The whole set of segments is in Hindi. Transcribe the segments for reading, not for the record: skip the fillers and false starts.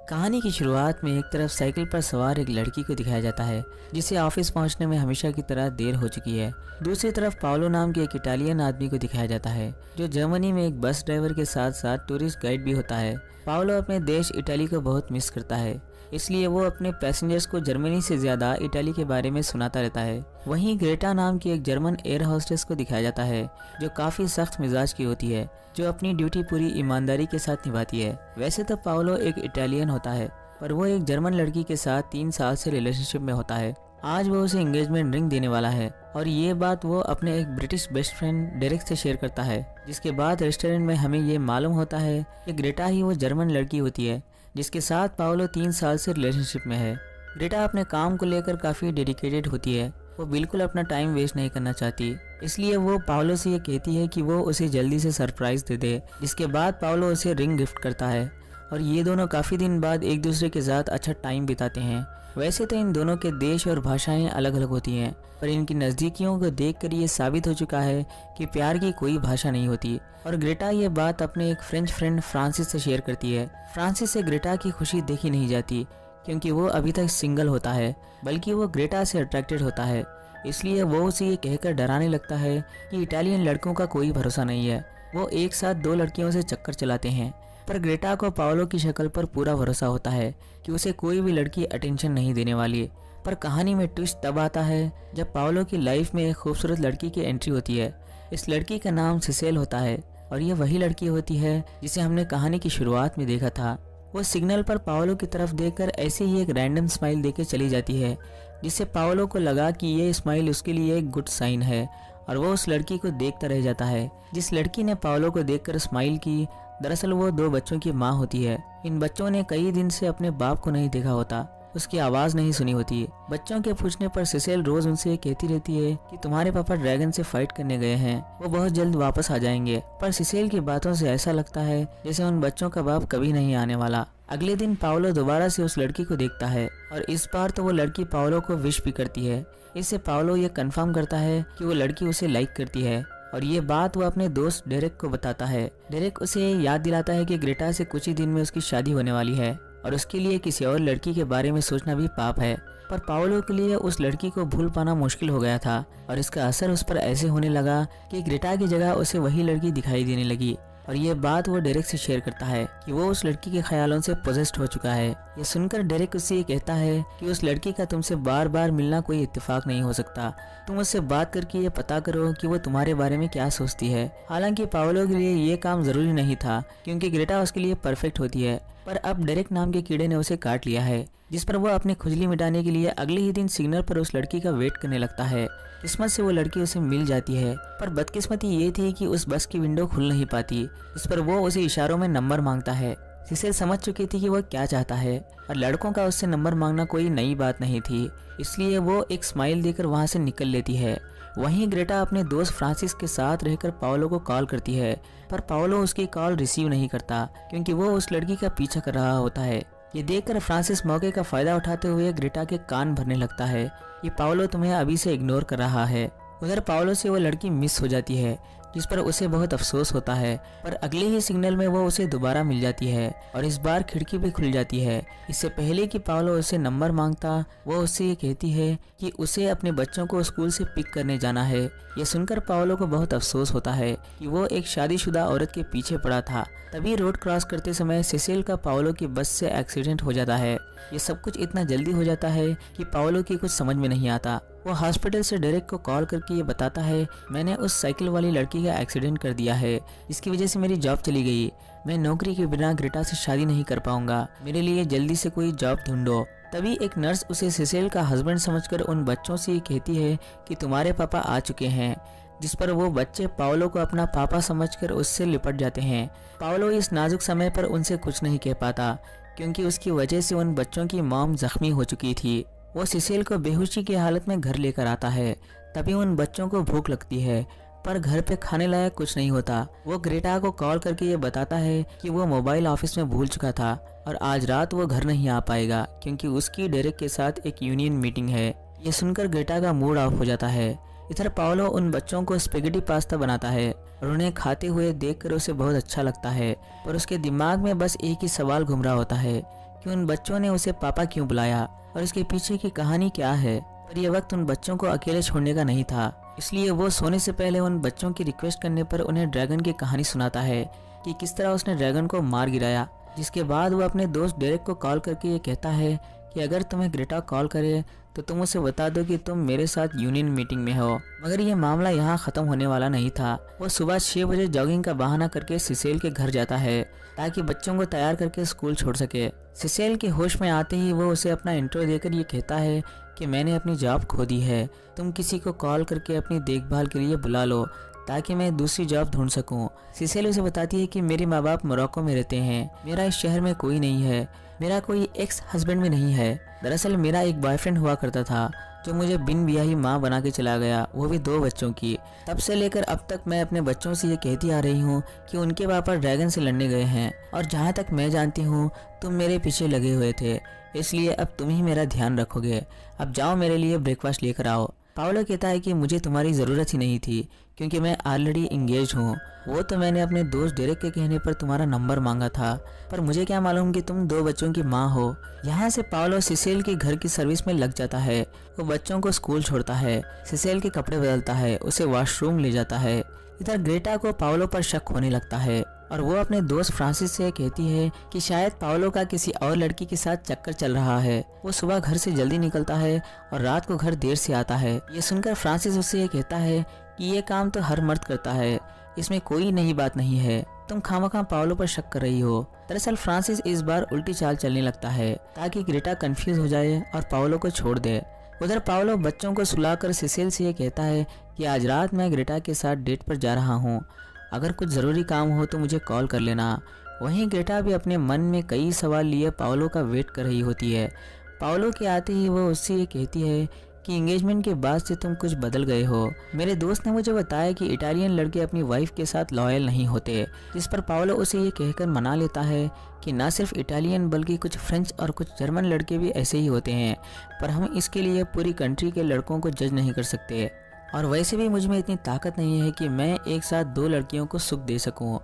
कहानी की शुरुआत में एक तरफ साइकिल पर सवार एक लड़की को दिखाया जाता है जिसे ऑफिस पहुंचने में हमेशा की तरह देर हो चुकी है। दूसरी तरफ पाओलो नाम के एक इटालियन आदमी को दिखाया जाता है जो जर्मनी में एक बस ड्राइवर के साथ साथ टूरिस्ट गाइड भी होता है। पाओलो अपने देश इटली को बहुत मिस करता है, इसलिए वो अपने पैसेंजर्स को जर्मनी से ज्यादा इटली के बारे में सुनाता रहता है। वहीं ग्रेटा नाम की एक जर्मन एयर होस्टेस को दिखाया जाता है जो काफी सख्त मिजाज की होती है, जो अपनी ड्यूटी पूरी ईमानदारी के साथ निभाती है। वैसे तो पाओलो एक इटालियन होता है, पर वो एक जर्मन लड़की के साथ 3 साल से रिलेशनशिप में होता है। आज वो उसे एंगेजमेंट रिंग देने वाला है और ये बात वो अपने एक ब्रिटिश बेस्ट फ्रेंड डेरेक से शेयर करता है। जिसके बाद रेस्टोरेंट में हमें ये मालूम होता है कि ग्रेटा ही वो जर्मन लड़की होती है जिसके साथ पाओलो 3 साल से रिलेशनशिप में है। ग्रेटा अपने काम को लेकर काफ़ी डेडिकेटेड होती है, वो बिल्कुल अपना टाइम वेस्ट नहीं करना चाहती, इसलिए वो पाओलो से ये कहती है कि वो उसे जल्दी से सरप्राइज दे दे। जिसके बाद पाओलो उसे रिंग गिफ्ट करता है और ये दोनों काफ़ी दिन बाद एक दूसरे के साथ अच्छा टाइम बिताते हैं। वैसे तो इन दोनों के देश और भाषाएं अलग अलग होती हैं, पर इनकी नज़दीकियों को देखकर ये साबित हो चुका है कि प्यार की कोई भाषा नहीं होती। और ग्रेटा ये बात अपने एक फ्रेंच फ्रेंड फ्रांसिस से शेयर करती है। फ्रांसिस से ग्रेटा की खुशी देखी नहीं जाती क्योंकि वो अभी तक सिंगल होता है, बल्कि वो ग्रेटा से अट्रैक्टेड होता है। इसलिए वो उसे ये कहकर डराने लगता है कि इटालियन लड़कों का कोई भरोसा नहीं है, वो एक साथ 2 लड़कियों से चक्कर चलाते हैं। पर ग्रेटा को पाओलो की शक्ल पर पूरा भरोसा होता है कि उसे कोई भी लड़की अटेंशन नहीं देने वाली। पर कहानी में ट्विस्ट तब आता है जब पाओलो की लाइफ में एक खूबसूरत लड़की की एंट्री होती है। इस लड़की का नाम सिसेल होता है और ये वही लड़की होती है जिसे हमने कहानी की शुरुआत में देखा था। वो सिग्नल पर पाओलो की तरफ देखकर ऐसे ही एक रैंडम स्माइल देके चली जाती है, जिससे पाओलो को लगा कि ये स्माइल उसके लिए एक गुड साइन है और वो उस लड़की को देखता रह जाता है। जिस लड़की ने पाओलो को देखकर स्माइल की, दरअसल वो 2 बच्चों की माँ होती है। इन बच्चों ने कई दिन से अपने बाप को नहीं देखा होता, उसकी आवाज़ नहीं सुनी होती। बच्चों के पूछने पर सिसेल रोज उनसे कहती रहती है कि तुम्हारे पापा ड्रैगन से फाइट करने गए हैं, वो बहुत जल्द वापस आ जाएंगे। पर सिसेल की बातों से ऐसा लगता है जैसे उन बच्चों का बाप कभी नहीं आने वाला। अगले दिन पाओलो दोबारा से उस लड़की को देखता है और इस बार तो वो लड़की पाओलो को विश भी करती है। इससे पाओलो ये कंफर्म करता है कि वो लड़की उसे लाइक करती है और ये बात वो अपने दोस्त डेरेक को बताता है। डेरेक उसे याद दिलाता है कि ग्रेटा से कुछ ही दिन में उसकी शादी होने वाली है और उसके लिए किसी और लड़की के बारे में सोचना भी पाप है। पर पाओलो के लिए उस लड़की को भूल पाना मुश्किल हो गया था और इसका असर उस पर ऐसे होने लगा कि ग्रेटा की जगह उसे वही लड़की दिखाई देने लगी। और ये बात वो डेरेक से शेयर करता है कि वो उस लड़की के ख्यालों से पोजेस्ड हो चुका है। ये सुनकर डेरेक उससे ये कहता है कि उस लड़की का तुमसे बार बार मिलना कोई इत्तेफाक नहीं हो सकता, तुम उससे बात करके ये पता करो कि वो तुम्हारे बारे में क्या सोचती है। हालांकि पाओलो के लिए ये काम जरूरी नहीं था क्योंकि ग्रेटा उसके लिए परफेक्ट होती है, पर अब डेरेक नाम के कीड़े ने उसे काट लिया है, जिस पर वो अपनी खुजली मिटाने के लिए अगले ही दिन सिग्नल पर उस लड़की का वेट करने लगता है। किस्मत से वो लड़की उसे मिल जाती है, पर बदकिस्मती ये थी कि उस बस की विंडो खुल नहीं पाती, इस पर वो उसे इशारों में नंबर मांगता है। सिसेल समझ चुकी थी कि वह क्या चाहता है और लड़कों का उससे नंबर मांगना कोई नई बात नहीं थी, इसलिए वो एक स्माइल देकर वहां से निकल लेती है। वहीं ग्रेटा अपने दोस्त फ्रांसिस के साथ रहकर पाओलो को कॉल करती है, पर पाओलो उसकी कॉल रिसीव नहीं करता क्योंकि वो उस लड़की का पीछा कर रहा होता है। ये देखकर फ्रांसिस मौके का फायदा उठाते हुए ग्रेटा के कान भरने लगता है कि पाओलो तुम्हें अभी से इग्नोर कर रहा है। उधर पाओलो से वो लड़की मिस हो जाती है, जिस पर उसे बहुत अफसोस होता है, पर अगले ही सिग्नल में वो उसे दोबारा मिल जाती है और इस बार खिड़की भी खुल जाती है। इससे पहले कि पाओलो उसे नंबर मांगता, वो उससे ये कहती है कि उसे अपने बच्चों को स्कूल से पिक करने जाना है। ये सुनकर पाओलो को बहुत अफसोस होता है कि वो एक शादीशुदा औरत के पीछे पड़ा था। तभी रोड क्रॉस करते समय सिसेल का पाओलो की बस से एक्सीडेंट हो जाता है। ये सब कुछ इतना जल्दी हो जाता है कि पाओलो की कुछ समझ में नहीं आता। वो हॉस्पिटल से डेरेक को कॉल करके ये बताता है, मैंने उस साइकिल वाली लड़की का एक्सीडेंट कर दिया है, इसकी वजह से मेरी जॉब चली गई, मैं नौकरी के बिना ग्रेटा से शादी नहीं कर पाऊंगा, मेरे लिए जल्दी से कोई जॉब ढूंढो। तभी एक नर्स उसे सिसेल का हस्बैंड समझकर उन बच्चों से ये कहती है कि तुम्हारे पापा आ चुके हैं, जिस पर वो बच्चे पाओलो को अपना पापा समझकर उससे लिपट जाते हैं। पाओलो इस नाजुक समय पर उनसे कुछ नहीं कह पाता क्योंकि उसकी वजह से उन बच्चों की मॉम जख्मी हो चुकी थी। वो सिसेल को बेहोशी की हालत में घर लेकर आता है। तभी उन बच्चों को भूख लगती है, पर घर पे खाने लायक कुछ नहीं होता। वो ग्रेटा को कॉल करके ये बताता है कि वो मोबाइल ऑफिस में भूल चुका था और आज रात वो घर नहीं आ पाएगा क्योंकि उसकी डेरेक के साथ एक यूनियन मीटिंग है। ये सुनकर ग्रेटा का मूड ऑफ हो जाता है। इधर पाओलो उन बच्चों को स्पेगेटी पास्ता बनाता है और उन्हें खाते हुए देखकर उसे बहुत अच्छा लगता है, पर उसके दिमाग में बस एक ही सवाल घूम रहा होता है कि उन बच्चों ने उसे पापा क्यों बुलाया और इसके पीछे की कहानी क्या है। पर यह वक्त उन बच्चों को अकेले छोड़ने का नहीं था, इसलिए वो सोने से पहले उन बच्चों की रिक्वेस्ट करने पर उन्हें ड्रैगन की कहानी सुनाता है कि किस तरह उसने ड्रैगन को मार गिराया। जिसके बाद वो अपने दोस्त डेरेक को कॉल करके ये कहता है कि अगर तुम्हें ग्रेटा कॉल करे तो तुम उसे बता दो कि तुम मेरे साथ यूनियन मीटिंग में हो। मगर ये मामला यहाँ ख़त्म होने वाला नहीं था। वो सुबह 6 बजे जॉगिंग का बहाना करके सिसेल के घर जाता है ताकि बच्चों को तैयार करके स्कूल छोड़ सके। सिसेल के होश में आते ही वो उसे अपना इंट्रो देकर ये कहता है कि मैंने अपनी जॉब खो दी है, तुम किसी को कॉल करके अपनी देखभाल के लिए बुला लो ताकि मैं दूसरी जॉब ढूंढ सकूं। सिसेल उसे बताती है कि मेरे माँ बाप मोरक्को में रहते हैं, मेरा इस शहर में कोई नहीं है, मेरा कोई एक्स हस्बैंड भी नहीं है। दरअसल मेरा एक बॉयफ्रेंड हुआ करता था जो मुझे बिन ब्याही माँ बना के चला गया, वो भी 2 बच्चों की। तब से लेकर अब तक मैं अपने बच्चों से ये कहती आ रही हूँ कि उनके पापा ड्रैगन से लड़ने गए हैं और जहाँ तक मैं जानती हूँ तुम मेरे पीछे लगे हुए थे, इसलिए अब तुम ही मेरा ध्यान रखोगे। अब जाओ मेरे लिए ब्रेकफास्ट लेकर आओ। पाओलो कहता है कि मुझे तुम्हारी ज़रूरत ही नहीं थी क्योंकि मैं ऑलरेडी इंगेज हूँ। वो तो मैंने अपने दोस्त डेरेक के कहने पर तुम्हारा नंबर मांगा था, पर मुझे क्या मालूम कि तुम 2 बच्चों की माँ हो। यहाँ से पाओलो सिसेल के घर की सर्विस में लग जाता है। वो बच्चों को स्कूल छोड़ता है, सिसेल के कपड़े बदलता है, उसे वॉशरूम ले जाता है। इधर ग्रेटा को पाओलो पर शक होने लगता है और वो अपने दोस्त फ्रांसिस से कहती है कि शायद पाओलो का किसी और लड़की के साथ चक्कर चल रहा है। वो सुबह घर से जल्दी निकलता है और रात को घर देर से आता है। ये सुनकर फ्रांसिस उससे ये कहता है कि ये काम तो हर मर्द करता है, इसमें कोई नई बात नहीं है, तुम खामखा पाओलो पर शक कर रही हो। दरअसल फ्रांसिस इस बार उल्टी चाल चलने लगता है ताकि ग्रेटा कंफ्यूज हो जाए और पाओलो को छोड़ दे। उधर पाओलो बच्चों को सुलाकर सिसेल से ये कहता है कि आज रात मैं ग्रेटा के साथ डेट पर जा रहा हूँ, अगर कुछ ज़रूरी काम हो तो मुझे कॉल कर लेना। वहीं ग्रेटा भी अपने मन में कई सवाल लिए पाओलो का वेट कर रही होती है। पाओलो के आते ही वो उससे ये कहती है कि एंगेजमेंट के बाद से तुम कुछ बदल गए हो। मेरे दोस्त ने मुझे बताया कि इटालियन लड़के अपनी वाइफ के साथ लॉयल नहीं होते, जिस पर पाओलो उसे ये कहकर मना लेता है कि ना सिर्फ इटालियन बल्कि कुछ फ्रेंच और कुछ जर्मन लड़के भी ऐसे ही होते हैं, पर हम इसके लिए पूरी कंट्री के लड़कों को जज नहीं कर सकते। और वैसे भी मुझ में इतनी ताकत नहीं है कि मैं एक साथ 2 लड़कियों को सुख दे सकूं।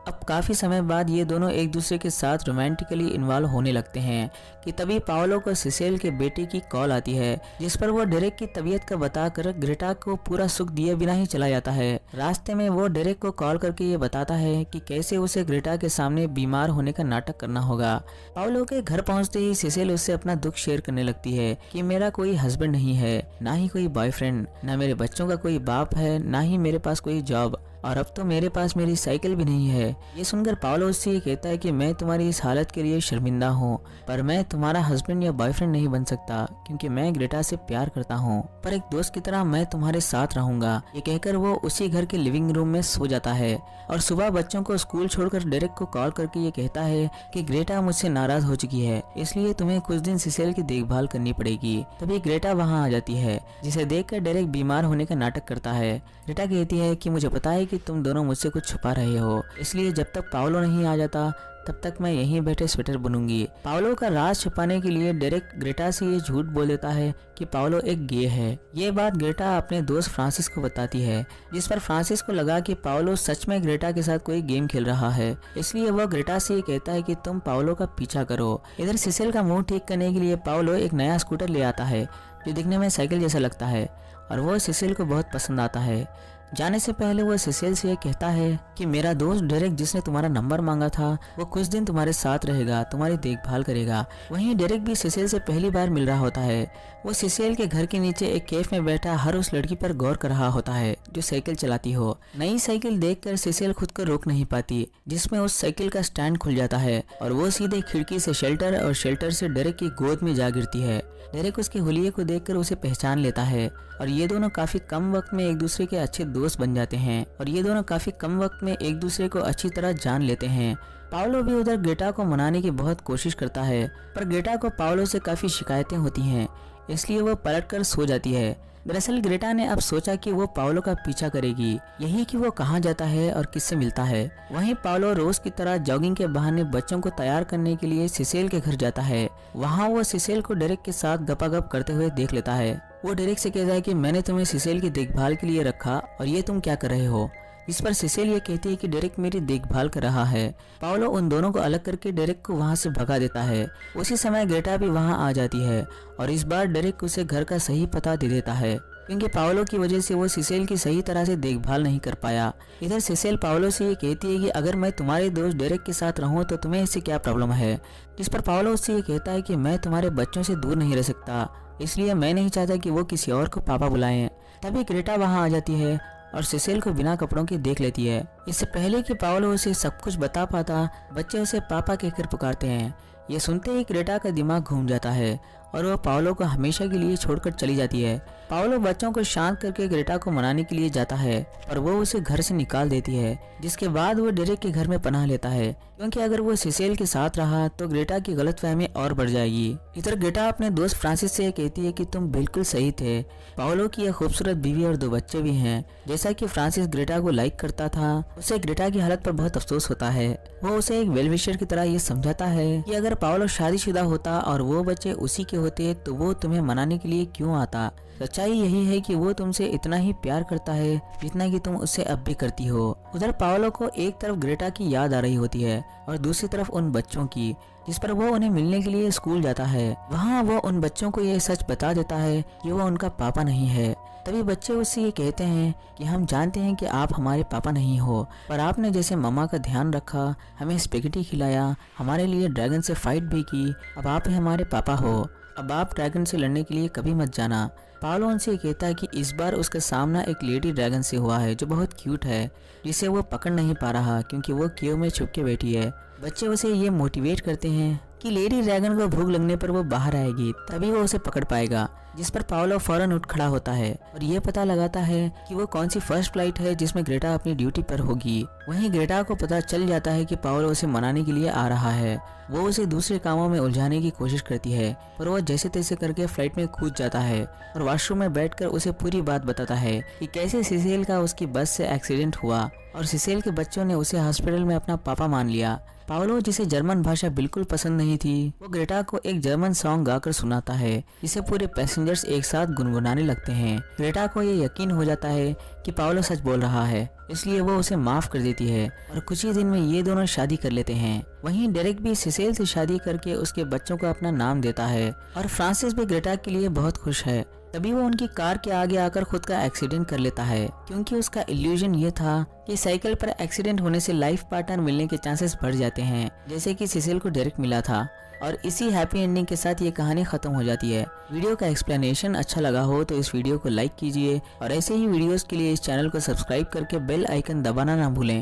अब काफ़ी समय बाद ये दोनों एक दूसरे के साथ रोमांटिकली इन्वॉल्व होने लगते हैं कि तभी पाओलो को सिसेल के बेटे की कॉल आती है, जिस पर वो डेरेक की तबीयत का बताकर ग्रेटा को पूरा सुख दिए बिना ही चला जाता है। रास्ते में वो डेरेक को कॉल करके ये बताता है कि कैसे उसे ग्रेटा के सामने बीमार होने का नाटक करना होगा। पाओलो के घर पहुंचते ही सिसेल उससे अपना दुख शेयर करने लगती है कि मेरा कोई हस्बैंड नहीं है, ना ही कोई बॉयफ्रेंड, ना मेरे बच्चों का कोई बाप है, ना ही मेरे पास कोई जॉब, और अब तो मेरे पास मेरी साइकिल भी नहीं है। ये सुनकर पाओलो उससे ये कहता है कि मैं तुम्हारी इस हालत के लिए शर्मिंदा हूँ, पर मैं तुम्हारा हस्बैंड या बॉयफ्रेंड नहीं बन सकता क्योंकि मैं ग्रेटा से प्यार करता हूँ, पर एक दोस्त की तरह मैं तुम्हारे साथ रहूंगा। ये कहकर वो उसी घर के लिविंग रूम में सो जाता है और सुबह बच्चों को स्कूल छोड़कर डेरेक को कॉल करके ये कहता है कि ग्रेटा मुझसे नाराज हो चुकी है, इसलिए तुम्हें कुछ दिन सिसेल की देखभाल करनी पड़ेगी। तभी ग्रेटा वहाँ आ जाती है, जिसे देखकर डेरेक बीमार होने का नाटक करता है। ग्रेटा कहती है कि मुझे पता है कि तुम दोनों मुझसे कुछ छुपा रहे हो, इसलिए जब तक पाओलो नहीं आ जाता तब तक मैं यहीं बैठे स्वेटर बुनूंगी। पाओलो का राज छुपाने के लिए डेरेक ग्रेटा से ये झूठ बोल देता है कि पाओलो एक गे है। ये बात ग्रेटा अपने दोस्त फ्रांसिस को बताती है, जिस पर फ्रांसिस को लगा कि पाओलो सच में ग्रेटा के साथ कोई गेम खेल रहा है, इसलिए वह ग्रेटा से ये कहता है कि तुम पाओलो का पीछा करो। इधर सिसेल का मुंह ठीक करने के लिए पाओलो एक नया स्कूटर ले आता है जो दिखने में साइकिल जैसा लगता है और वो सिसेल को बहुत पसंद आता है। जाने से पहले वो सिसेल से कहता है कि मेरा दोस्त डेरेक जिसने तुम्हारा नंबर मांगा था वो कुछ दिन तुम्हारे साथ रहेगा, तुम्हारी देखभाल करेगा। वहीं डेरेक भी सिसेल से पहली बार मिल रहा होता है। वो सिसेल के घर के नीचे एक कैफ में बैठा हर उस लड़की पर गौर कर रहा होता है जो साइकिल चलाती हो। नई साइकिल देखकर सिसेल खुद को रोक नहीं पाती, जिसमें उस साइकिल का स्टैंड खुल जाता है और वो सीधे खिड़की से शेल्टर और शेल्टर से डेरेक की गोद में जा गिरती है। डेरेक उसके हुलिये को देखकर उसे पहचान लेता है और ये दोनों काफी कम वक्त में एक दूसरे के अच्छे दोस्त बन जाते हैं और ये दोनों काफी कम वक्त में एक दूसरे को अच्छी तरह जान लेते हैं। पाओलो भी उधर ग्रेटा को मनाने की बहुत कोशिश करता है, पर ग्रेटा को पाओलो से काफी शिकायतें होती हैं, इसलिए वो पलटकर सो जाती है। दरअसल ग्रेटा ने अब सोचा कि वो पाओलो का पीछा करेगी, यही कि वो कहाँ जाता है और किससे मिलता है। वहीं पाओलो रोज की तरह जॉगिंग के बहाने बच्चों को तैयार करने के लिए सिसेल के घर जाता है। वहाँ वो सिसेल को डेरेक के साथ गपागप करते हुए देख लेता है। वो डेरेक से कहता है कि मैंने तुम्हें सिसेल की देखभाल के लिए रखा और ये तुम क्या कर रहे हो। इस पर सिसेल ये कहती है कि डेरेक मेरी देखभाल कर रहा है। पाओलो उन दोनों को अलग करके डेरेक को वहाँ से भगा देता है। उसी समय ग्रेटा भी वहाँ आ जाती है और इस बार डेरेक उसे घर का सही पता दे देता है, क्योंकि पाओलो की वजह से वो सिसेल की सही तरह से देखभाल नहीं कर पाया। इधर सिसेल पाओलो से ये कहती है कि अगर मैं तुम्हारे दोस्त डेरेक के साथ रहूं तो तुम्हें इससे क्या प्रॉब्लम है। जिस पर पाओलो उससे ये कहता है कि मैं तुम्हारे बच्चों से दूर नहीं रह सकता, इसलिए मैं नहीं चाहता कि वो किसी और को पापा बुलाएं। तभी ग्रेटा वहाँ आ जाती है और सिसेल को बिना कपड़ों के देख लेती है। इससे पहले कि पाओलो उसे सब कुछ बता पाता, बच्चे उसे पापा कहकर पुकारते हैं। ये सुनते ही ग्रेटा का दिमाग घूम जाता है और वह पाओलो को हमेशा के लिए छोड़कर चली जाती है। पाओलो बच्चों को शांत करके ग्रेटा को मनाने के लिए जाता है पर वो उसे घर से निकाल देती है, जिसके बाद वो डेरेक के घर में पनाह लेता है, क्योंकि अगर वो सिसेल के साथ रहा तो ग्रेटा की गलतफहमी और बढ़ जाएगी। इधर ग्रेटा अपने दोस्त फ्रांसिस से कहती है कि तुम बिल्कुल सही थे, पाओलो की एक खूबसूरत बीवी और 2 बच्चे भी हैं। जैसा कि फ्रांसिस ग्रेटा को लाइक करता था, उसे ग्रेटा की हालत पर बहुत अफसोस होता है। वो उसे एक वेल विशर की तरह ये समझाता है कि अगर पाओलो शादीशुदा होता और वो बच्चे उसी के होते तो वो तुम्हें मनाने के लिए क्यों आता। सच्चाई यही है कि वो तुमसे इतना ही प्यार करता है जितना कि तुम उससे अब भी करती हो। उधर पाओलो को एक तरफ ग्रेटा की याद आ रही होती है और दूसरी तरफ उन बच्चों की, जिस पर वो उन्हें मिलने के लिए स्कूल जाता है। वहाँ वो उन बच्चों को ये सच बता देता है कि वो उनका पापा नहीं है। तभी बच्चे उससे ये कहते हैं कि हम जानते हैं कि आप हमारे पापा नहीं हो, पर आपने जैसे मम्मा का ध्यान रखा, हमें स्पेगेटी खिलाया, हमारे लिए ड्रैगन से फाइट भी की, अब आप ही हमारे पापा हो। अब आप ड्रैगन से लड़ने के लिए कभी मत जाना। पाओलो उनसे कहता है कि इस बार उसका सामना एक लेडी ड्रैगन से हुआ है जो बहुत क्यूट है, जिसे वो पकड़ नहीं पा रहा क्योंकि वो केव में छुप के बैठी है। बच्चे उसे ये मोटिवेट करते हैं कि लेडी ड्रैगन को भूख लगने पर वो बाहर आएगी, तभी वो उसे पकड़ पाएगा। जिस पर पाओलो फौरन उठ खड़ा होता है और ये पता लगाता है कि वो कौन सी फर्स्ट फ्लाइट है जिसमें ग्रेटा अपनी ड्यूटी पर होगी। वहीं ग्रेटा को पता चल जाता है कि पाओलो उसे मनाने के लिए आ रहा है। वो उसे दूसरे कामों में उलझाने की कोशिश करती है, पर वो जैसे तैसे करके फ्लाइट में कूद जाता है और वॉशरूम में बैठकर उसे पूरी बात बताता है कि कैसे सिसेल का उसकी बस से एक्सीडेंट हुआ और सिसेल के बच्चों ने उसे हॉस्पिटल में अपना पापा मान लिया। पाओलो, जिसे जर्मन भाषा बिल्कुल पसंद नहीं थी, वो ग्रेटा को एक जर्मन सॉन्ग गाकर सुनाता है जिसे पूरे पैसेंजर्स एक साथ गुनगुनाने लगते हैं। ग्रेटा को ये यकीन हो जाता है कि पाओलो सच बोल रहा है, इसलिए वो उसे माफ कर देती है और कुछ ही दिन में ये दोनों शादी कर लेते हैं। वहीं डेरेक भी सिसेल से शादी करके उसके बच्चों को अपना नाम देता है और फ्रांसिस भी ग्रेटा के लिए बहुत खुश है। तभी वो उनकी कार के आगे आकर खुद का एक्सीडेंट कर लेता है, क्योंकि उसका इल्यूजन ये था कि साइकिल पर एक्सीडेंट होने से लाइफ पार्टनर मिलने के चांसेस बढ़ जाते हैं, जैसे कि सिसेल को डेरेक मिला था। और इसी हैप्पी एंडिंग के साथ ये कहानी खत्म हो जाती है। वीडियो का एक्सप्लेनेशन अच्छा लगा हो तो इस वीडियो को लाइक कीजिए और ऐसे ही वीडियोस के लिए इस चैनल को सब्सक्राइब करके बेल आइकन दबाना ना भूलें।